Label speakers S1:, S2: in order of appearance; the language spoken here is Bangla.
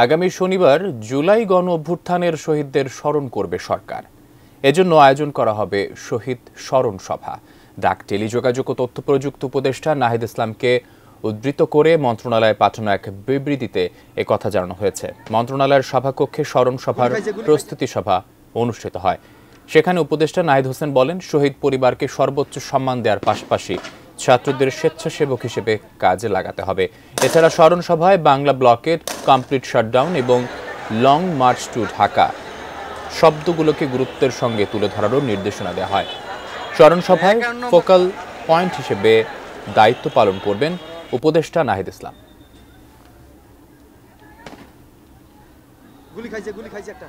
S1: আগামী শনিবার জুলাই গণ অভ্যুত্থানের শহীদদের স্মরণ করবে সরকার। এজন্য আয়োজন করা হবে শহীদ স্মরণ সভা। ডাক, টেলিযোগাযোগ ও তথ্য প্রযুক্তি উপদেষ্টা নাহিদ ইসলামকে উদ্ধৃত করে মন্ত্রণালয়ে পাঠানো এক বিবৃতিতে একথা জানানো হয়েছে। মন্ত্রণালয়ের সভাকক্ষে স্মরণ সভার প্রস্তুতি সভা অনুষ্ঠিত হয়। সেখানে উপদেষ্টা নাহিদ হোসেন বলেন, শহীদ পরিবারকে সর্বোচ্চ সম্মান দেওয়ার পাশাপাশি ছাত্রদের স্বেচ্ছাসেবক হিসেবে কাজে লাগাতে হবে। এছাড়া স্মরণ সভায় বাংলা ব্লকের কমপ্লিট শাটডাউন এবং লং মার্চ টু ঢাকা শব্দগুলোকে গুরুত্বের সঙ্গে তুলে ধরারও নির্দেশনা দেওয়া হয়। স্মরণ সভায় ফোকাল পয়েন্ট হিসেবে দায়িত্ব পালন করবেন উপদেষ্টা নাহিদ ইসলাম।
S2: গুলি খাইছে একটা